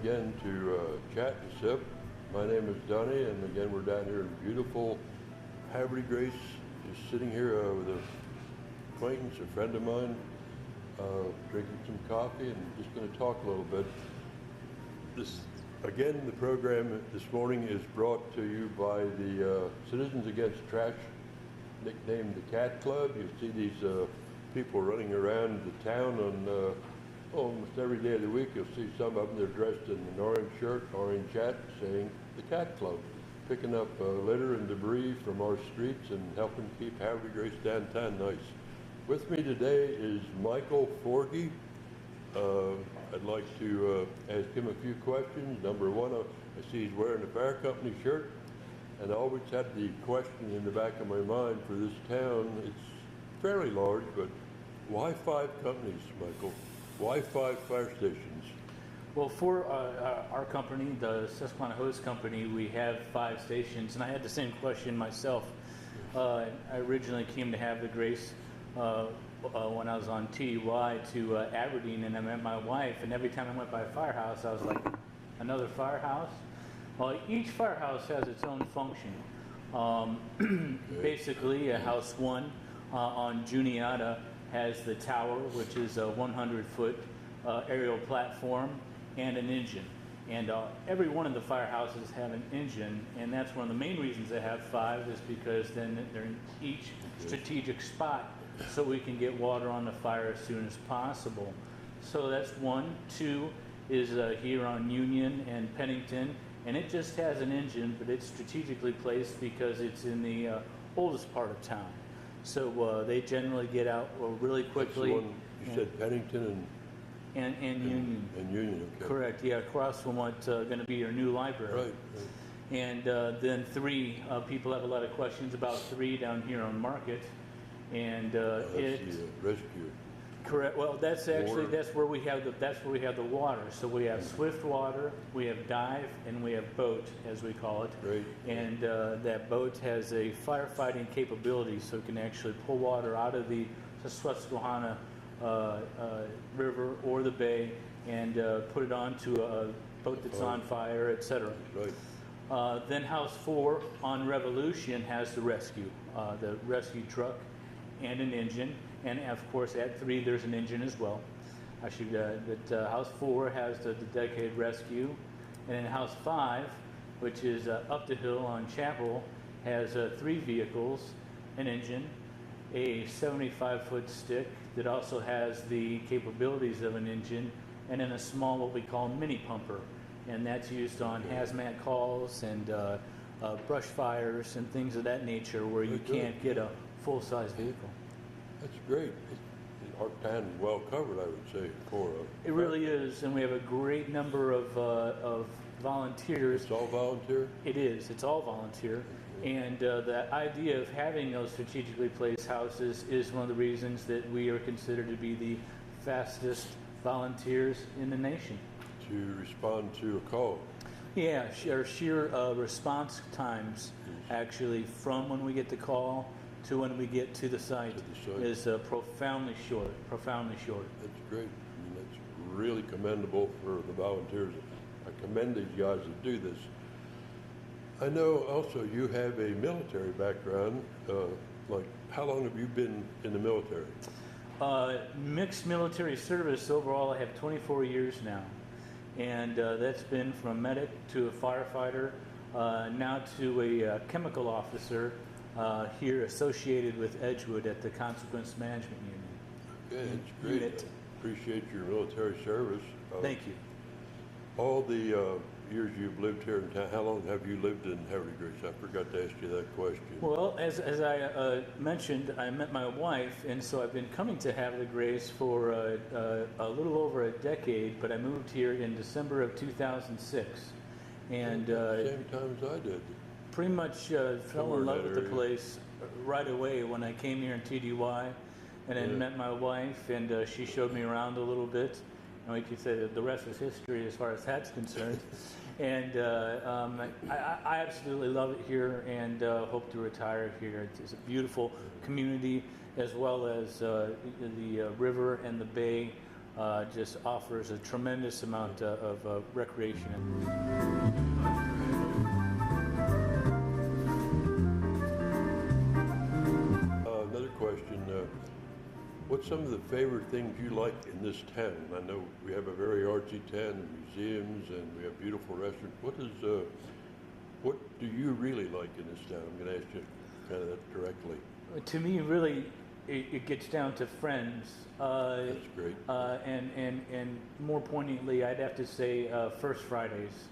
again to chat and sip. My name is Donnie, and again we're down here in beautiful Havre de Grace, just sitting here with an acquaintance, a friend of mine, drinking some coffee and just going to talk a little bit. Again, the program this morning is brought to you by the Citizens Against Trash, nicknamed the C.A.T Club. You see these people running around the town on almost every day of the week. You'll see some of them, they're dressed in an orange shirt, orange hat, saying the C.A.T Club, picking up litter and debris from our streets and helping keep Havre de Grace downtown nice. With me today is Michael Forgey. I'd like to ask him a few questions. Number one, I see he's wearing a fire company shirt, and I always had the question in the back of my mind for this town. It's fairly large, but why 5 companies, Michael? Why 5 fire stations? Well, for our company, the Susquehanna Hose Company, we have 5 stations, and I had the same question myself. I originally came to Havre de Grace when I was on TDY to Aberdeen, and I met my wife, and every time I went by a firehouse, I was like, another firehouse? Well, each firehouse has its own function. Basically, House 1 on Juniata has the tower, which is a 100-foot aerial platform and an engine. And every one of the firehouses have an engine, and that's one of the main reasons they have 5 is because then they're in each strategic spot so we can get water on the fire as soon as possible. So that's 1. 2 is here on Union and Pennington, and it just has an engine, but it's strategically placed because it's in the oldest part of town. So they generally get out really quickly. That's the one you said, Pennington and Union. And Union, okay. Correct, yeah, across from what's going to be your new library. Right. And then 3, people have a lot of questions about 3 down here on Market. And that's the rescue. Correct. Well, that's actually that's where we have the water. So we have swift water, we have dive, and we have boat, as we call it. Great. And that boat has a firefighting capability, so it can actually pull water out of the Susquehanna River or the bay and put it onto a boat that's on fire, etc. Right. Then House 4 on Revolution has the rescue truck and an engine, and of course at 3 there's an engine as well. House 4 has the dedicated rescue, and then House 5, which is up the hill on Chapel, has 3 vehicles, an engine, a 75-foot stick that also has the capabilities of an engine, and then a small, what we call mini pumper, and that's used on hazmat calls and brush fires and things of that nature where you can't get a full-size vehicle. That's great. Our town is well covered, I would say, for it really is, and we have a great number of volunteers. It's all volunteer? It is. It's all volunteer. And the idea of having those strategically placed houses is one of the reasons that we are considered to be the fastest volunteers in the nation. To respond to a call? Yeah, our sheer response times, actually, from when we get the call to when we get to the site, is profoundly short. That's great. I mean, that's really commendable for the volunteers. I commend these guys that do this. I know also you have a military background. Like, how long have you been in the military? Mixed military service overall. I have 24 years now, and that's been from a medic to a firefighter, now to a chemical officer. Here associated with Edgewood at the Consequence Management Union. Okay, that's great. Unit. Appreciate your military service. Thank you. All the years you've lived here in town, how long have you lived in Havre de Grace? I forgot to ask you that question. Well, as I mentioned, I met my wife, and so I've been coming to Havre de Grace for a little over a decade, but I moved here in December of 2006. And same time as I did. Pretty much fell in love with the place right away when I came here in TDY, and then met my wife, and she showed me around a little bit. And we could say that the rest is history as far as that's concerned. And I absolutely love it here, and hope to retire here. It's a beautiful community, as well as the river and the bay just offers a tremendous amount of recreation. Another question. What's some of the favorite things you like in this town? I know we have a very artsy town, museums, and we have beautiful restaurants. What do you really like in this town? I'm going to ask you kind of that directly. To me, really, it gets down to friends. That's great. And more poignantly, I'd have to say First Fridays.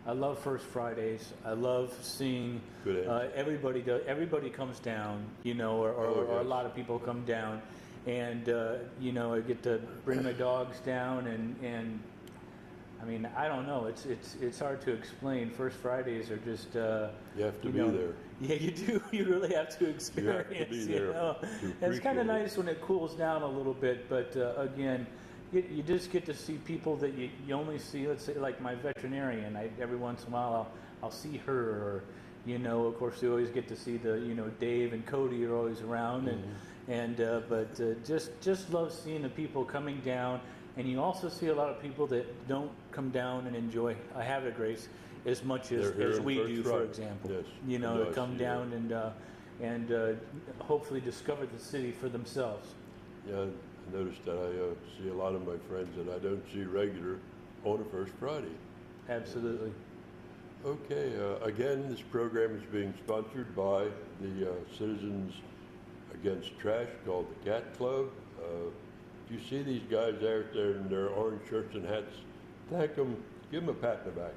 I love First Fridays. I love seeing everybody comes down, you know, or a lot of people come down, and you know, I get to bring my dogs down, and I mean, I don't know. It's hard to explain. First Fridays are just you have to be there. Yeah, you do. You really have to experience. You have to be there. You know? It's kind of nice when it cools down a little bit, but again, you just get to see people that you only see. Let's say, like my veterinarian. Every once in a while, I'll see her, or you know, of course, you always get to see Dave and Cody are always around, but just love seeing the people coming down. And you also see a lot of people that don't come down and enjoy Havre de Grace as much as we do, for example. Yes, you know, to come down and hopefully discover the city for themselves. Yeah, I noticed that I see a lot of my friends that I don't see regular on a First Friday. Absolutely. Okay, again, this program is being sponsored by the Citizens Against Trash, called the C.A.T Club. If you see these guys out there in their orange shirts and hats, thank them, give them a pat in the back.